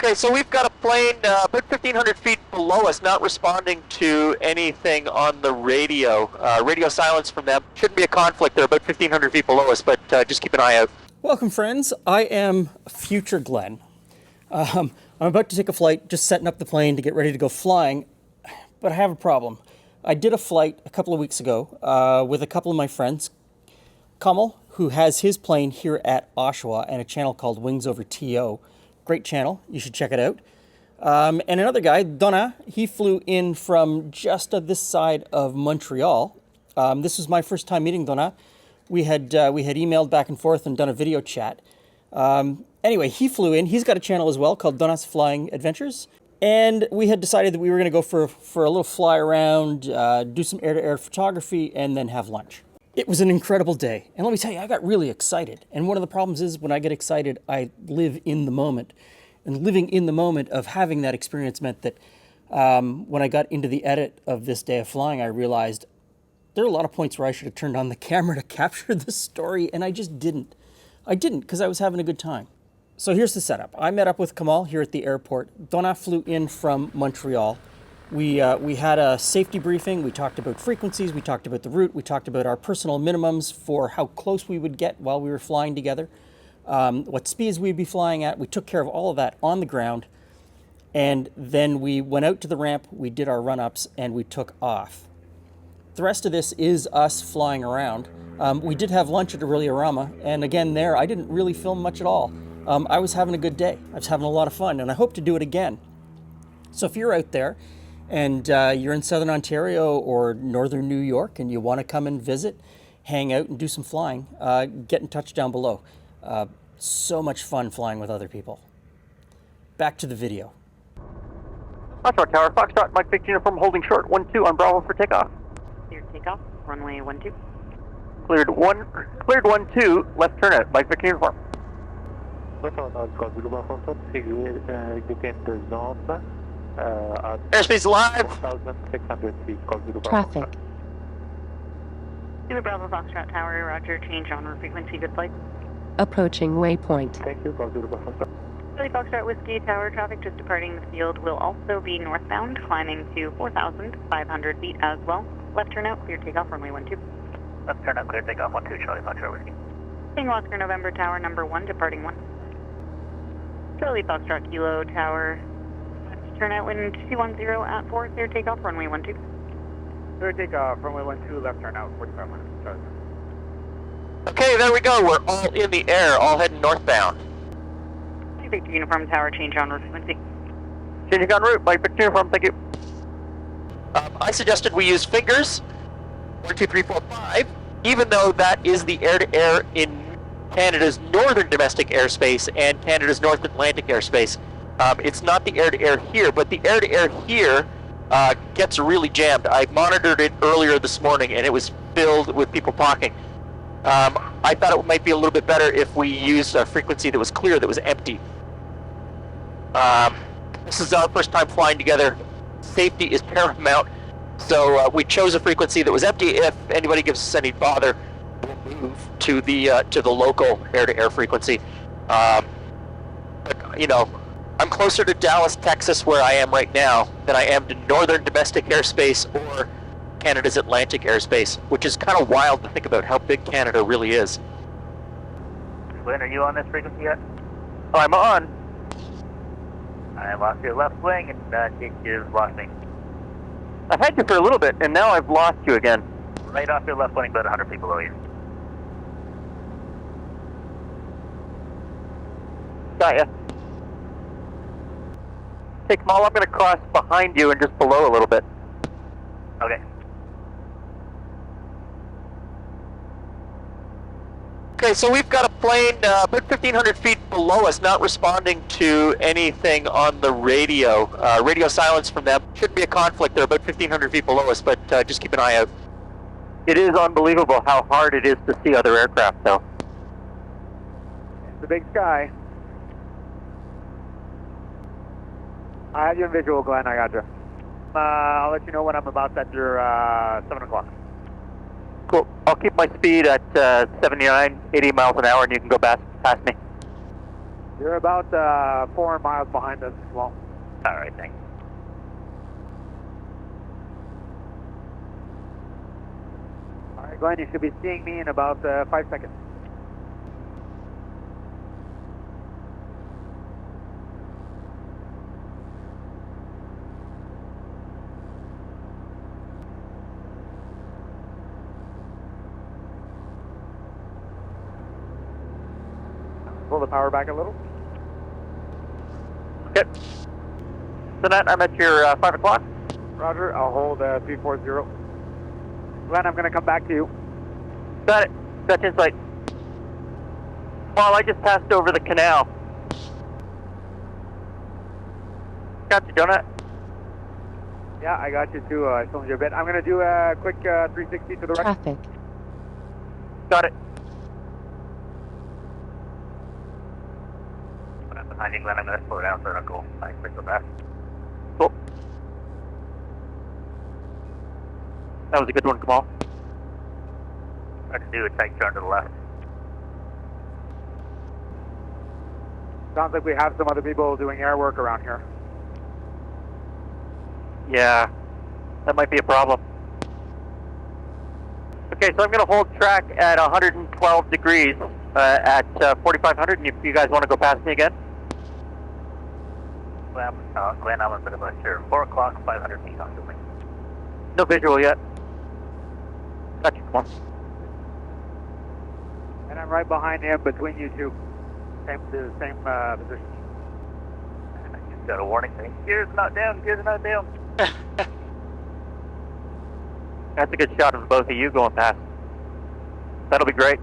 Okay, so we've got a plane about 1,500 feet below us, not responding to anything on the radio. Radio silence from them. Shouldn't be a conflict. They're about 1,500 feet below us, but just keep an eye out. Welcome, friends. I am future Glen. I'm about to take a flight, just setting up the plane to get ready to go flying, but I have a problem. I did a flight a couple of weeks ago with a couple of my friends. Kamal, who has his plane here at Oshawa and a channel called Wings Over TO. Great channel. You should check it out. And another guy, Donna, he flew in from just this side of Montreal. This was my first time meeting Donna. We had emailed back and forth and done a video chat. Anyway, he flew in. He's got a channel as well called Donna's Flying Adventures. And we had decided that we were going to go for a little fly around, do some air-to-air photography, and then have lunch. It was an incredible day. And let me tell you, I got really excited. And one of the problems is when I get excited, I live in the moment. And living in the moment of having that experience meant that when I got into the edit of this day of flying, I realized there are a lot of points where I should have turned on the camera to capture the story, and I just didn't. I didn't because I was having a good time. So here's the setup. I met up with Kamal here at the airport. Donna flew in from Montreal. We had a safety briefing. We talked about frequencies. We talked about the route. We talked about our personal minimums for how close we would get while we were flying together, what speeds we'd be flying at. We took care of all of that on the ground. And then we went out to the ramp. We did our run-ups and we took off. The rest of this is us flying around. We did have lunch at Aureliorama. And again, there, I didn't really film much at all. I was having a good day. I was having a lot of fun, and I hope to do it again. So if you're out there and you're in Southern Ontario or Northern New York and you want to come and visit, hang out and do some flying, get in touch down below. So much fun flying with other people. Back to the video. Foxtrot Tower, Foxtrot, Mike Victor Uniform holding short, 1-2 on Bravo for takeoff. Cleared takeoff, runway 12. Cleared 1-2, left turn out, Mike Victor Uniform. Airspace live. 1,600 feet. Traffic. Zulu Bravo Foxtrot Tower, roger, change en route frequency, good flight. Approaching waypoint. Thank you. Philly Foxtrot Whiskey Tower traffic just departing the field will also be northbound, climbing to 4,500 feet as well. Left turn out, clear takeoff, runway 12. Left turn out, clear takeoff, 1-2, Charlie Foxtrot Whiskey. King Oscar November Tower number 1, departing 1. Charlie Foxtrot Kilo Tower, left turn out, wind 210 at 4, clear takeoff, runway 12. Clear takeoff, runway 12, left turn out, 4500, Charlie. Okay, there we go. We're all in the air, all heading northbound. Mike Victor Uniform Tower, change en route frequency. Changing en route, Mike Victor Uniform, thank you. I suggested we use fingers, 1, 2, 3, 4, 5, even though that is the air-to-air in Canada's northern domestic airspace and Canada's North Atlantic airspace. It's not the air-to-air here, but the air-to-air here gets really jammed. I monitored it earlier this morning and it was filled with people talking. I thought it might be a little bit better if we used a frequency that was clear, that was empty. This is our first time flying together. Safety is paramount, so we chose a frequency that was empty. If anybody gives us any bother, we'll move to the local air-to-air frequency. But you know, I'm closer to Dallas, Texas, where I am right now, than I am to northern domestic airspace or Canada's Atlantic airspace, which is kind of wild to think about how big Canada really is. Glen, are you on this frequency yet? I'm on. I lost your left wing and I think you've lost me. I've had you for a little bit, and now I've lost you again. Right off your left wing, about 100 feet below you. Got ya. Hey, Kamal, I'm going to cross behind you and just below a little bit. Okay. Okay, so we've got a plane about 1,500 feet below us, not responding to anything on the radio. Radio silence from them. Shouldn't be a conflict. They're about 1,500 feet below us, but just keep an eye out. It is unbelievable how hard it is to see other aircraft, though. It's the big sky. I have you in visual, Glen. I got you. I'll let you know when I'm about at your 7 o'clock. Cool. I'll keep my speed at 79, 80 miles an hour, and you can go past me. You're about 4 miles behind us as well. All right, thanks. All right, Glenn, you should be seeing me in about 5 seconds. Pull the power back a little. Okay. So Nat, I'm at your 5 o'clock. Roger, I'll hold 340. Glenn, I'm going to come back to you. Got it. Got you in sight. Paul, I just passed over the canal. Got you, donut. Yeah, I got you too. I filmed you a bit. I'm going to do a quick 360 to the right. Traffic. Got it. When I'm behind you, Glenn, I'm going to slow down so I don't go nice quick so fast. Cool. That was a good one, Kamal. I can do a tight turn to the left. Sounds like we have some other people doing air work around here. Yeah, that might be a problem. Okay, so I'm going to hold track at 112 degrees at 4,500, and if you guys want to go past me again. Glenn, I'm a bit of a sure. 4 o'clock, 500 feet on doing. No visual yet. Got you, come on. And I'm right behind him between you two. Same position. I just got a warning saying, gears not down, gears not down. That's a good shot of both of you going past. That'll be great.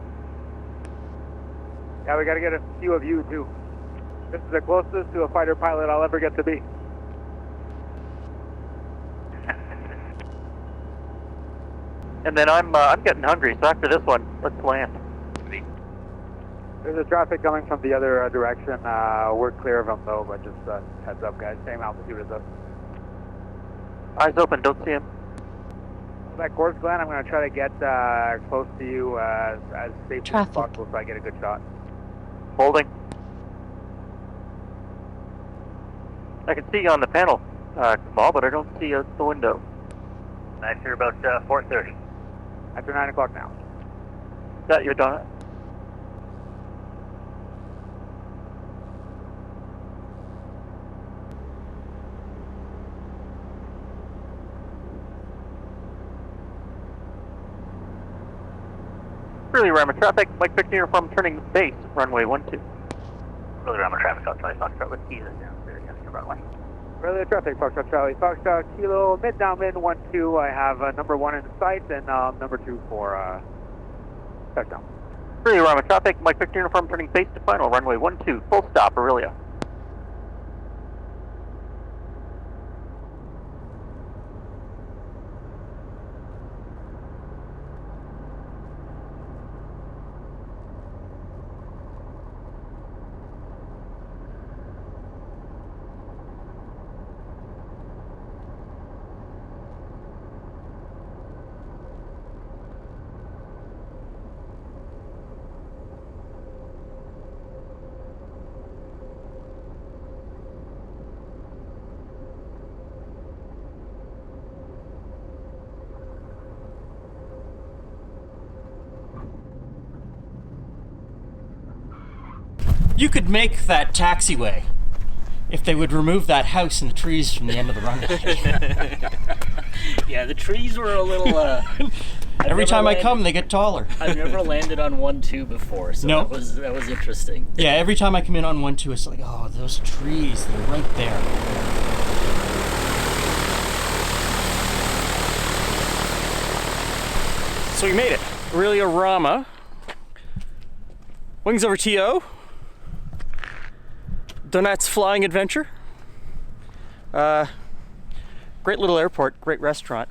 Yeah, we got to get a few of you too. This is the closest to a fighter pilot I'll ever get to be. And then I'm getting hungry, so after this one, let's land. There's a traffic coming from the other direction. We're clear of them though, but just heads up, guys. Same altitude as us. Eyes open, don't see him. That course, Glenn, I'm going to try to get close to you as safely as Traffic. possible so I get a good shot. Holding. I can see you on the panel, Kamal, but I don't see you at the window. Nice here about 4:30. After 9 o'clock now. Is that your donut? Really ram traffic, Mike Victor Uniform turning base, runway 12. Really around my traffic outside, Foxtrot with keys downstairs against the runway. Earlier traffic, Foxtrot Charlie. Foxtrot Kilo, mid downwind 12. I have number 1 in sight and number 2 for touchdown. Really ram traffic, Mike Victor Uniform turning base to final, runway 12, full stop, Aurelia. You could make that taxiway if they would remove that house and the trees from the end of the runway. Yeah, the trees were a little. Every time I come, they get taller. I've never landed on 1-2 before, so No. that was interesting. Yeah, every time I come in on 1-2, it's like, oh, those trees, they're right there. So we made it. Aurelia Rama. Wings over TO. Donut's Flying Adventure. Great little airport, great restaurant.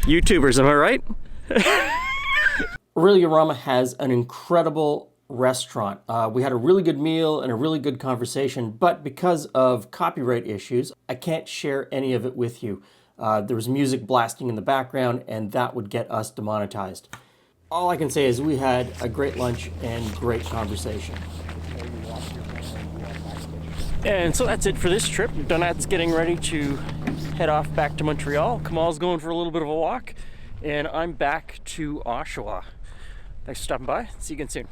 YouTubers, am I right? Aurelia Rama has an incredible restaurant. We had a really good meal and a really good conversation, but because of copyright issues, I can't share any of it with you. There was music blasting in the background, and that would get us demonetized. all I can say is we had a great lunch and great conversation. And so that's it for this trip. Donat's getting ready to head off back to Montreal. Kamal's going for a little bit of a walk, and I'm back to Oshawa. Thanks for stopping by. See you again soon.